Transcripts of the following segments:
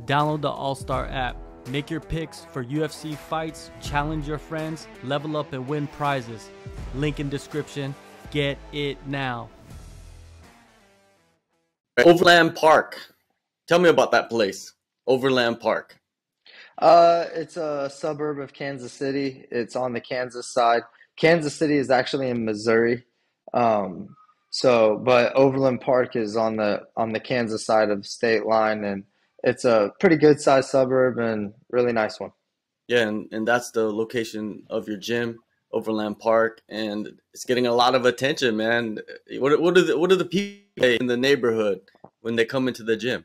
Download the AllStar app. Make your picks for UFC fights, challenge your friends, level up and win prizes. Link in description. Get it now. Overland Park. Tell me about that place. Overland Park. It's a suburb of Kansas City. It's on the Kansas side. Kansas City is actually in Missouri. But Overland Park is on the Kansas side of the state line, and it's a pretty good sized suburb and really nice one. Yeah, and that's the location of your gym, Overland Park, and it's getting a lot of attention, man. What are the people in the neighborhood when they come into the gym?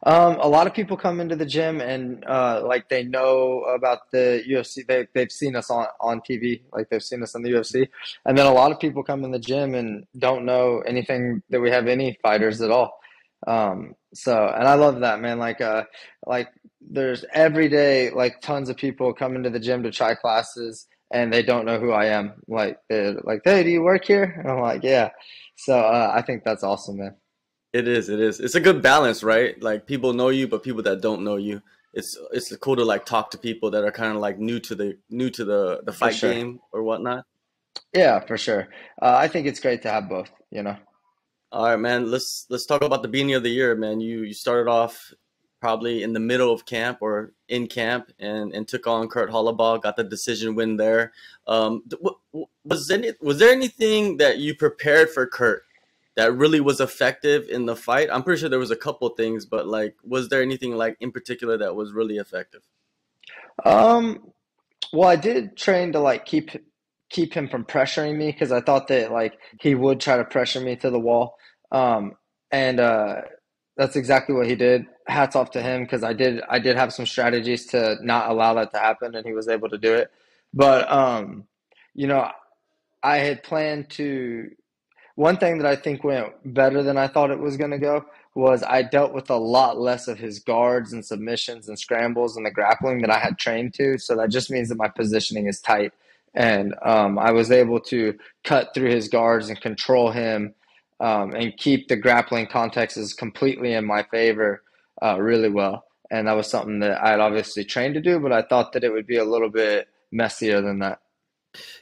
A lot of people come into the gym and like they know about the UFC. They've seen us on TV, like they've seen us on the UFC. And then a lot of people come in the gym and don't know anything that we have any fighters at all. And I love that, man. Like there's every day like tons of people come into the gym to try classes and they don't know who I am. Like they're like, "Hey, do you work here?" And I'm like, "Yeah." So I think that's awesome, man. It is. It's a good balance, right? Like people know you, but people that don't know you. It's cool to like talk to people that are kind of like new to the fight sure. game or whatnot. Yeah, for sure. I think it's great to have both, you know. All right, man. Let's talk about the beginning of the year, man. You started off probably in the middle of camp or in camp and took on Kurt Holloway, got the decision win there. Was there anything that you prepared for Kurt that really was effective in the fight? I'm pretty sure there was a couple things, but like, was there anything like in particular that was really effective? Well, I did train to like keep him from pressuring me because I thought that like he would try to pressure me to the wall. And That's exactly what he did. Hats off to him because I did have some strategies to not allow that to happen, and he was able to do it. But you know, I had planned to. One thing that I think went better than I thought it was going to go was I dealt with a lot less of his guards and submissions and scrambles and the grappling that I had trained to. So that just means that my positioning is tight. And I was able to cut through his guards and control him and keep the grappling contexts completely in my favor really well. And that was something that I had obviously trained to do, but I thought that it would be a little bit messier than that.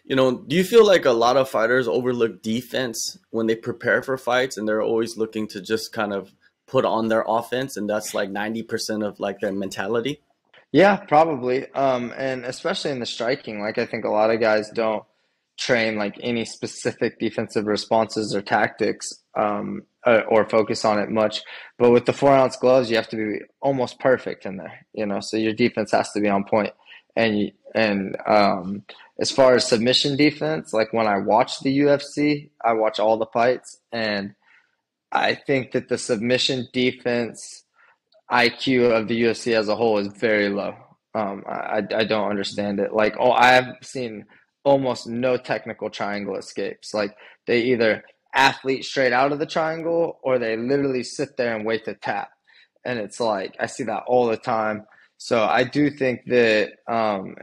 Do you feel like a lot of fighters overlook defense when they prepare for fights and they're always looking to just kind of put on their offense and that's like 90% of like their mentality? Yeah, probably. And especially in the striking, like I think a lot of guys don't train like any specific defensive responses or tactics or focus on it much. But with the 4 ounce gloves, you have to be almost perfect in there, you know, so your defense has to be on point. And as far as submission defense, like when I watch the UFC, I watch all the fights, and I think that the submission defense IQ of the UFC as a whole is very low. I don't understand it. Like, I have seen almost no technical triangle escapes. Like they either athlete straight out of the triangle or they literally sit there and wait to tap. And it's like I see that all the time. So I do think that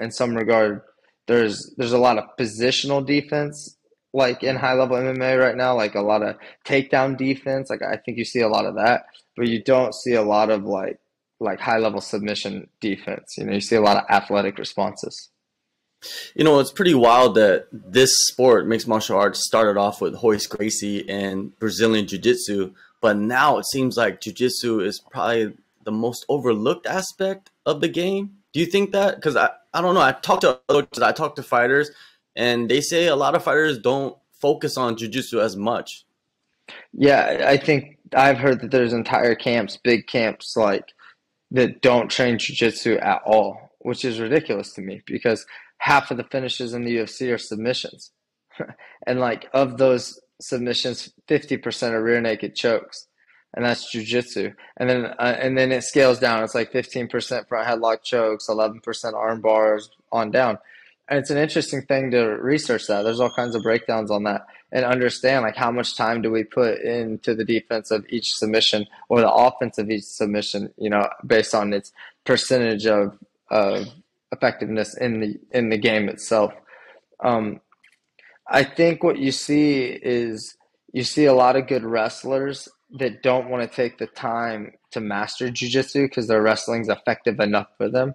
in some regard, there's a lot of positional defense, like in high level MMA right now, like a lot of takedown defense. Like I think you see a lot of that, but you don't see a lot of like high level submission defense. You know, you see a lot of athletic responses. It's pretty wild that this sport, mixed martial arts, started off with Royce Gracie and Brazilian Jiu-Jitsu, but now it seems like Jiu-Jitsu is probably the most overlooked aspect of the game. Do you think that? Because I don't know. I talk to fighters, and they say a lot of fighters don't focus on jiu-jitsu as much. Yeah, I think I've heard that there's entire camps, big camps, like that don't train jiu-jitsu at all, which is ridiculous to me because half of the finishes in the UFC are submissions. And like of those submissions, 50% are rear naked chokes. And that's jujitsu. And then it scales down. It's like 15% front headlock chokes, 11% arm bars on down. And it's an interesting thing to research that. There's all kinds of breakdowns on that and understand like how much time do we put into the defense of each submission or the offense of each submission, you know, based on its percentage of effectiveness in the game itself. I think what you see is you see a lot of good wrestlers that don't want to take the time to master jiu-jitsu because their wrestling's effective enough for them.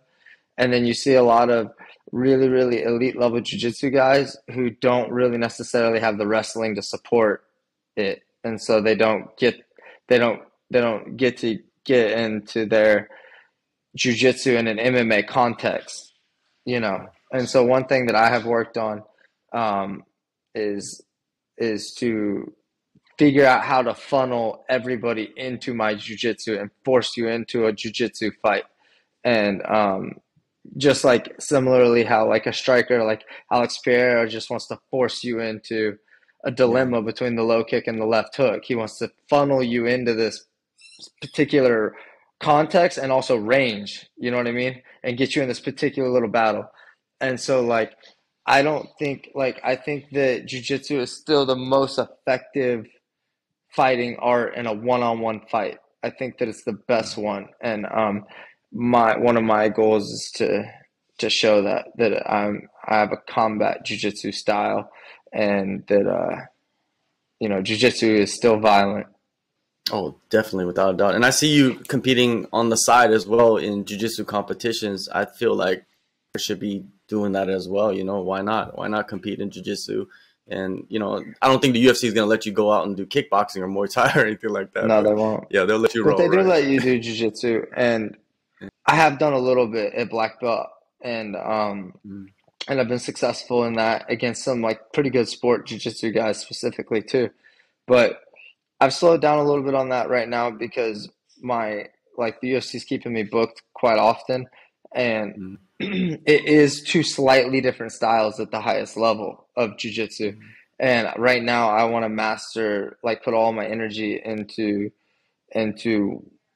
And then you see a lot of really, really elite level jiu-jitsu guys who don't really necessarily have the wrestling to support it. And so they don't get to get into their jiu-jitsu in an MMA context, you know. And so one thing that I have worked on is to figure out how to funnel everybody into my jiu-jitsu and force you into a jiu-jitsu fight. And just like similarly how like a striker like Alex Pereira just wants to force you into a dilemma between the low kick and the left hook. He wants to funnel you into this particular context and also range, you know what I mean? And get you in this particular little battle. And so like I think that jiu-jitsu is still the most effective fighting art in a one-on-one fight. I think that it's the best one. And one of my goals is to show that I have a combat jiu-jitsu style, and that jiu-jitsu is still violent. Oh, definitely, without a doubt. And I see you competing on the side as well in jiu-jitsu competitions. I feel like I should be doing that as well. You know, why not? Why not compete in jiu-jitsu? And, you know, I don't think the UFC is going to let you go out and do kickboxing or Muay Thai or anything like that. No, they won't. Yeah, they'll let you but roll. They do right? let you do jiu-jitsu. And I have done a little bit at black belt. And I've been successful in that against some like pretty good sport jiu-jitsu guys specifically too. But I've slowed down a little bit on that right now because the UFC is keeping me booked quite often, and it is two slightly different styles at the highest level of jiu-jitsu. And right now I want to master, like put all my energy into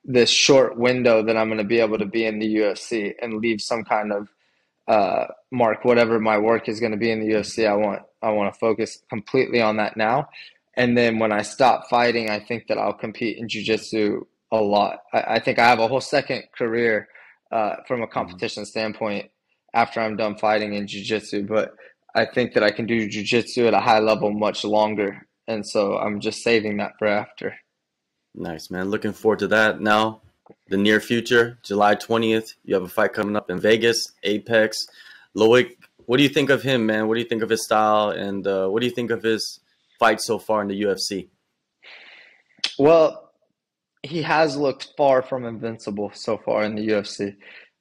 this short window that I'm going to be able to be in the UFC and leave some kind of mark. Whatever my work is going to be in the UFC, I want to focus completely on that now. And then when I stop fighting, I think that I'll compete in jiu-jitsu a lot. I think I have a whole second career from a competition standpoint after I'm done fighting in jiu-jitsu. But I think that I can do jiu-jitsu at a high level much longer. And so I'm just saving that for after. Nice, man. Looking forward to that. Now, the near future, July 20th, you have a fight coming up in Vegas, Apex. Loik, what do you think of him, man? What do you think of his style? And what do you think of his fight so far in the UFC? Well, he has looked far from invincible so far in the UFC.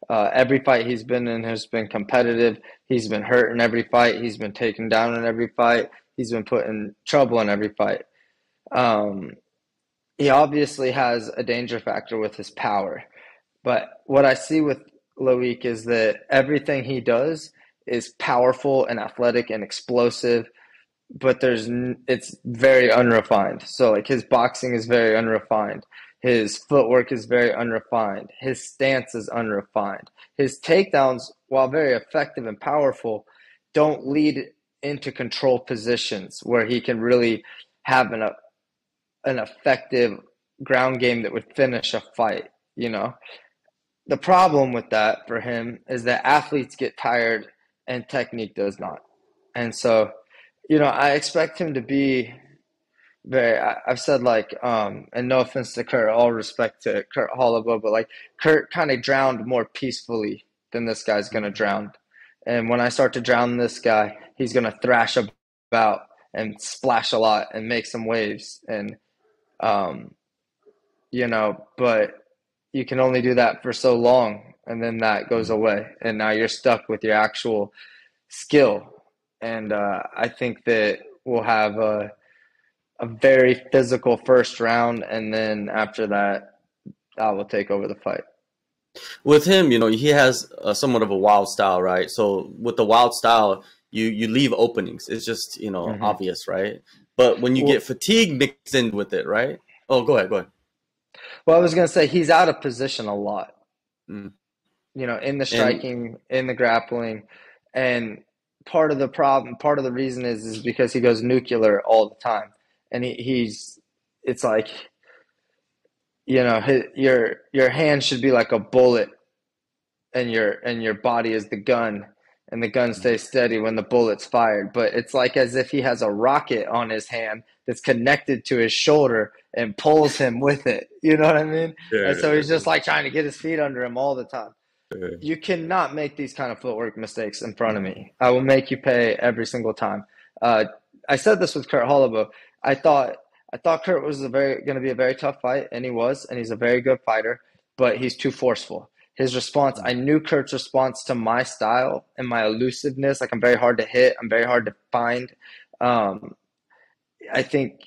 Every fight he's been in has been competitive. He's been hurt in every fight. He's been taken down in every fight. He's been put in trouble in every fight. He obviously has a danger factor with his power. But what I see with Loik is that everything he does is powerful and athletic and explosive, but it's very unrefined. So like his boxing is very unrefined. His footwork is very unrefined. His stance is unrefined. His takedowns, while very effective and powerful, don't lead into control positions where he can really have an effective ground game that would finish a fight, you know. The problem with that for him is that athletes get tired and technique does not. And so, you know, I expect him to be I've said like, and no offense to Kurt, all respect to Kurt Holloway, but like Kurt kind of drowned more peacefully than this guy's going to drown. And when I start to drown this guy, he's going to thrash about and splash a lot and make some waves. And, you know, but you can only do that for so long, and then that goes away. And now you're stuck with your actual skill. And I think that we'll have a very physical first round, and then after that, I will take over the fight. With him, you know, he has somewhat of a wild style, right? So with the wild style, you leave openings. It's just, you know, obvious, right? But when you get fatigue mixed in with it, right? Oh, go ahead. Well, I was going to say he's out of position a lot, you know, in the striking, in the grappling. And part of the reason is because he goes nuclear all the time. And it's like, you know, your hand should be like a bullet, and your body is the gun, and the gun stays steady when the bullet's fired. But it's like as if he has a rocket on his hand that's connected to his shoulder, and pulls him with it. You know what I mean? And so he's Sure, just like trying to get his feet under him all the time. sure. You cannot make these kind of footwork mistakes in front of me. I will make you pay every single time. I said this with Kurt Holloway. I thought Kurt was going to be a very tough fight, and he was, and he's a very good fighter, but he's too forceful. His response, I knew Kurt's response to my style and my elusiveness. Like, I'm very hard to hit. I'm very hard to find. I think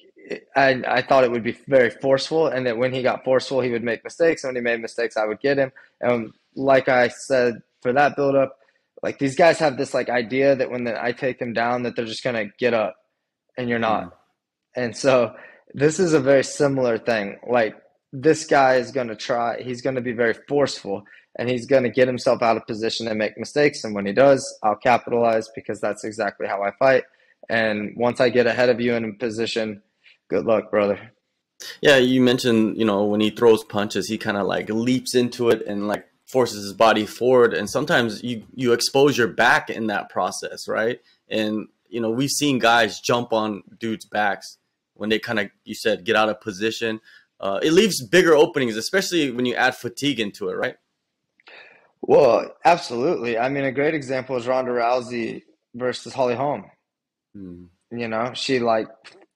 I thought it would be very forceful, and that when he got forceful, he would make mistakes. And when he made mistakes, I would get him. And like I said, for that buildup, like, these guys have this like idea that when I take them down, that they're just gonna get up, and you're not. And so this is a very similar thing. Like, this guy is gonna try. He's gonna be very forceful, and he's gonna get himself out of position and make mistakes. And when he does, I'll capitalize, because that's exactly how I fight. And once I get ahead of you in a position, good luck, brother. Yeah, you mentioned, when he throws punches, he kind of like leaps into it and like forces his body forward. And sometimes you expose your back in that process, right? And, we've seen guys jump on dudes' backs when they kind of, you said, get out of position. It leaves bigger openings, especially when you add fatigue into it, right? Well, absolutely. I mean, a great example is Ronda Rousey versus Holly Holm. She like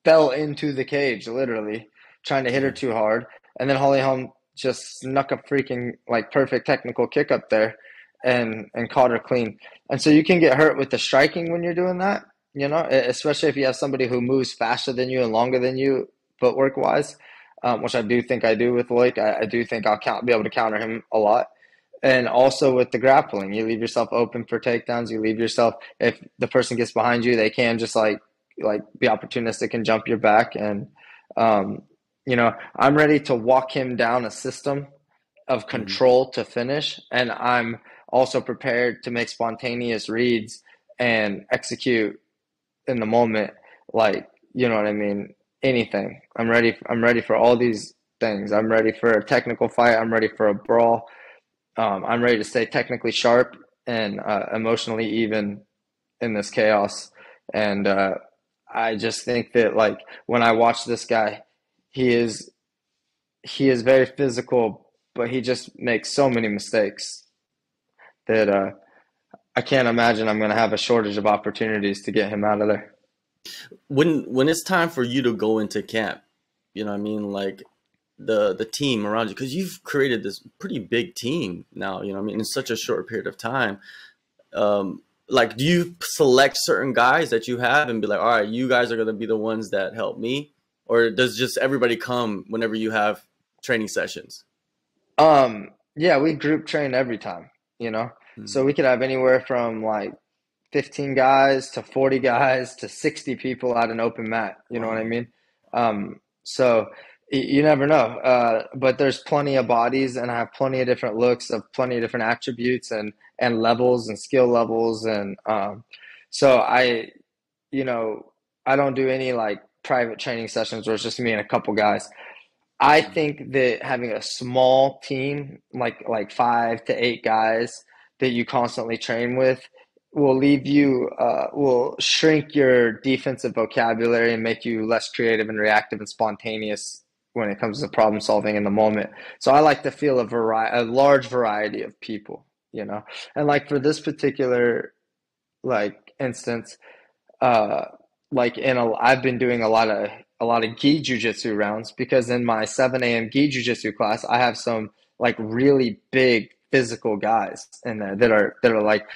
fell into the cage, literally trying to hit her too hard, and then Holly Holm just snuck a freaking like perfect technical kick up there and caught her clean. And so you can get hurt with the striking when you're doing that, especially if you have somebody who moves faster than you and longer than you footwork wise, which I do think I do with Loik. I do think I'll be able to counter him a lot. And also with the grappling, you leave yourself open for takedowns. You leave yourself, if the person gets behind you, they can just like be opportunistic and jump your back. And I'm ready to walk him down a system of control to finish, and I'm also prepared to make spontaneous reads and execute in the moment. Like, you know what I mean? Anything. I'm ready for all these things. I'm ready for a technical fight. I'm ready for a brawl. I'm ready to stay technically sharp and emotionally even in this chaos. And I just think that, like, when I watch this guy, he is very physical, but he just makes so many mistakes that I can't imagine I'm going to have a shortage of opportunities to get him out of there. When it's time for you to go into camp, you know what I mean? Like, the team around you, because you've created this pretty big team now, you know what I mean, in such a short period of time. Like, do you select certain guys that you have and be like, all right, you guys are going to be the ones that help me? Or does just everybody come whenever you have training sessions? Yeah, we group train every time, so we could have anywhere from like 15 guys to 40 guys to 60 people at an open mat. You know what I mean? So you never know. But there's plenty of bodies, and I have plenty of different looks of plenty of different attributes and levels and skill levels. And so I don't do any like private training sessions where it's just me and a couple guys. I think that having a small team, like 5 to 8 guys that you constantly train with, will shrink your defensive vocabulary and make you less creative and reactive and spontaneous when it comes to problem solving in the moment. So I like to feel a large variety of people, and like for this particular like instance, I've been doing a lot of gi jujitsu rounds, because in my 7 a.m. gi jujitsu class, I have some like really big physical guys in there that are like,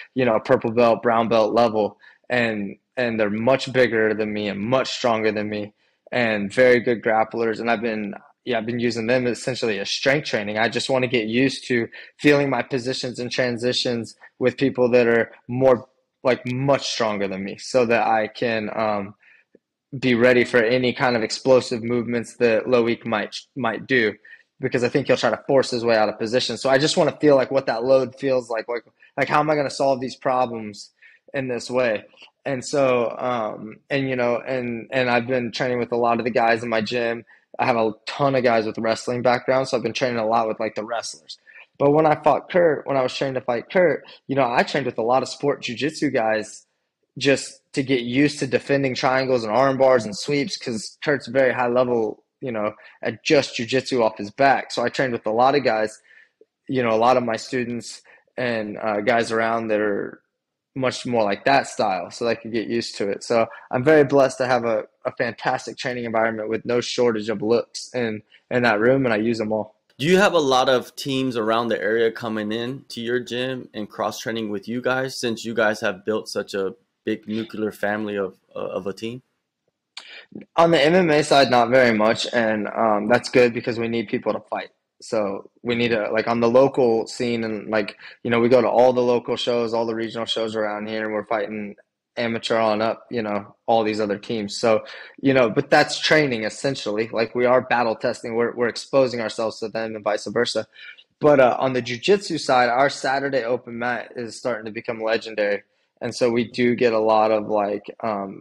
purple belt, brown belt level, and they're much bigger than me and much stronger than me and very good grapplers. And I've been using them essentially as strength training. I just want to get used to feeling my positions and transitions with people that are much stronger than me, so that I can be ready for any kind of explosive movements that Loik might do, because I think he'll try to force his way out of position. So I just want to feel like what that load feels like how am I going to solve these problems in this way? And so and I've been training with a lot of the guys in my gym. I have a ton of guys with wrestling backgrounds, so I've been training a lot with like the wrestlers. But when I was trained to fight Kurt, I trained with a lot of sport jiu-jitsu guys just to get used to defending triangles and arm bars and sweeps, because Kurt's very high level at just jiu-jitsu off his back. So I trained with a lot of guys, a lot of my students and guys around that are much more like that style, so they could get used to it. So I'm very blessed to have a fantastic training environment with no shortage of looks in that room, and I use them all. Do you have a lot of teams around the area coming in to your gym and cross-training with you guys, since you guys have built such a big nuclear family of a team? On the MMA side, not very much, and that's good because we need people to fight. So we need to, like, on the local scene, and like, we go to all the local shows, all the regional shows around here, and we're fighting amateur on up, all these other teams. So, but that's training essentially. Like, we are battle testing. We're exposing ourselves to them and vice versa. But on the jiu-jitsu side, our Saturday open mat is starting to become legendary. And so we do get a lot of like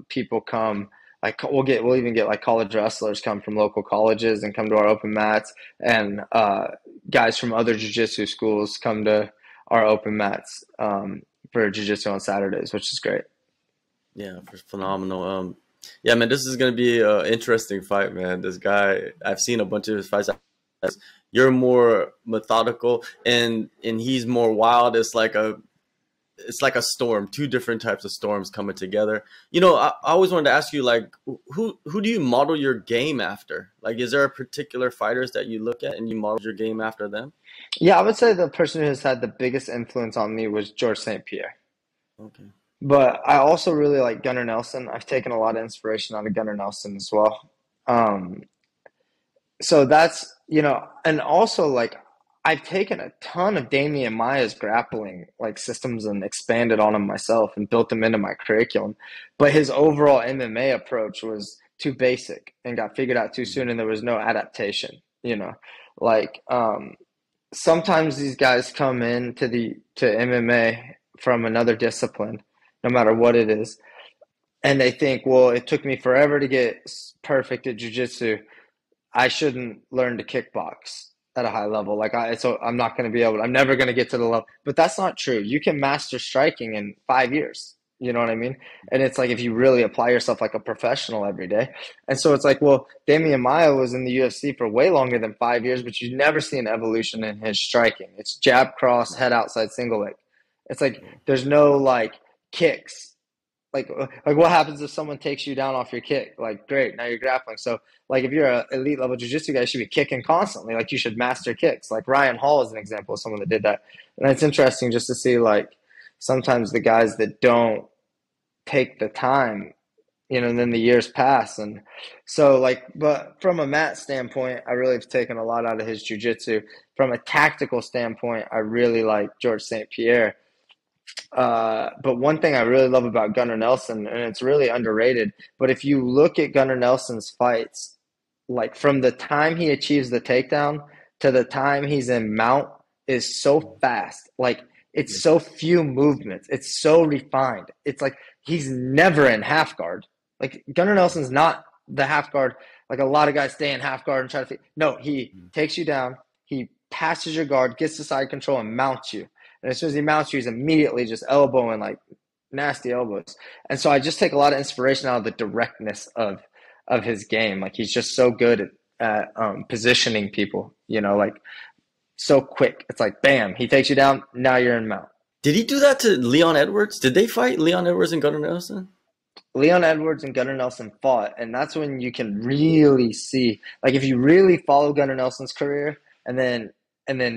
people come. Like, we'll even get like college wrestlers come from local colleges and come to our open mats, and guys from other jiu-jitsu schools come to our open mats for jiu-jitsu on Saturdays, which is great. Yeah, phenomenal. Yeah, man, this is gonna be an interesting fight, man. This guy, I've seen a bunch of his fights. You're more methodical, and he's more wild. It's like a storm, two different types of storms coming together. I always wanted to ask you, like, who do you model your game after? Like, is there a particular fighters that you look at and you model your game after them? Yeah, I would say the person who has had the biggest influence on me was George St. Pierre. Okay. But I also really like Gunnar Nelson. I've taken a lot of inspiration out of Gunnar Nelson as well. So that's, and also like I've taken a ton of Damian Maia's grappling like systems and expanded on them myself and built them into my curriculum. But his overall MMA approach was too basic and got figured out too soon, and there was no adaptation, like sometimes these guys come in to MMA from another discipline, no matter what it is. And they think, well, it took me forever to get perfect at jiu-jitsu. I shouldn't learn to kickbox at a high level. So I'm not going to be able, I'm never going to get to the level. But that's not true. You can master striking in 5 years. You know what I mean? And it's like, if you really apply yourself like a professional every day. And so it's like, well, Damian Maia was in the UFC for way longer than 5 years, but you never see an evolution in his striking. It's jab, cross, head outside, single leg. It's like, there's no like kicks. Like what happens if someone takes you down off your kick? Like, great, now you're grappling. So like, if you're an elite level jiu-jitsu guy, you should be kicking constantly. Like, you should master kicks. Like Ryan Hall is an example of someone that did that. And it's interesting just to see like sometimes the guys that don't take the time, and then the years pass. And so like, but from a mat standpoint, I really have taken a lot out of his jiu-jitsu. From a tactical standpoint, I really like George St. Pierre. But one thing I really love about Gunnar Nelson, and it's really underrated, but if you look at Gunnar Nelson's fights, like from the time he achieves the takedown to the time he's in mount is so fast. Like, it's so few movements. It's so refined. It's like he's never in half guard. Like, Gunnar Nelson's not the half guard. Like, a lot of guys stay in half guard and try to no, he takes you down, he passes your guard, gets to side control, and mounts you. And as soon as he mounts you, he's immediately just elbowing like nasty elbows. And so I just take a lot of inspiration out of the directness of his game. Like, he's just so good at positioning people, like so quick. It's like, bam, he takes you down. Now you're in mount. Did he do that to Leon Edwards? Did they fight, Leon Edwards and Gunnar Nelson? Leon Edwards and Gunnar Nelson fought. And that's when you can really see, like, if you really follow Gunnar Nelson's career and then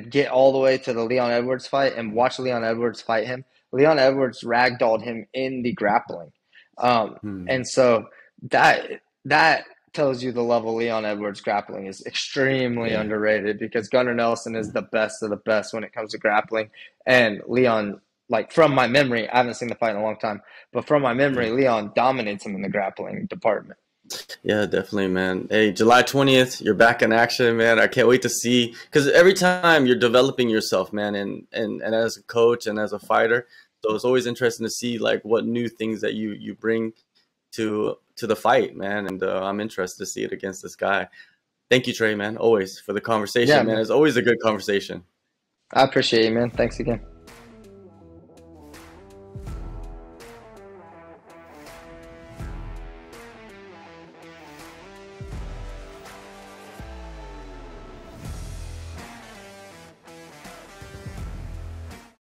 get all the way to the Leon Edwards fight and watch Leon Edwards fight him, Leon Edwards ragdolled him in the grappling. And so that tells you the level Leon Edwards grappling is extremely underrated, because Gunnar Nelson is the best of the best when it comes to grappling. And Leon, like, from my memory, I haven't seen the fight in a long time, but from my memory, Leon dominates him in the grappling department. Yeah, definitely, man. Hey, July 20th, you're back in action, man. I can't wait to see, because every time you're developing yourself, man, and as a coach and as a fighter. So it's always interesting to see like what new things that you bring to the fight, man. And I'm interested to see it against this guy. Thank you, Trey, man, always for the conversation, man. It's always a good conversation. I appreciate you, man. Thanks again.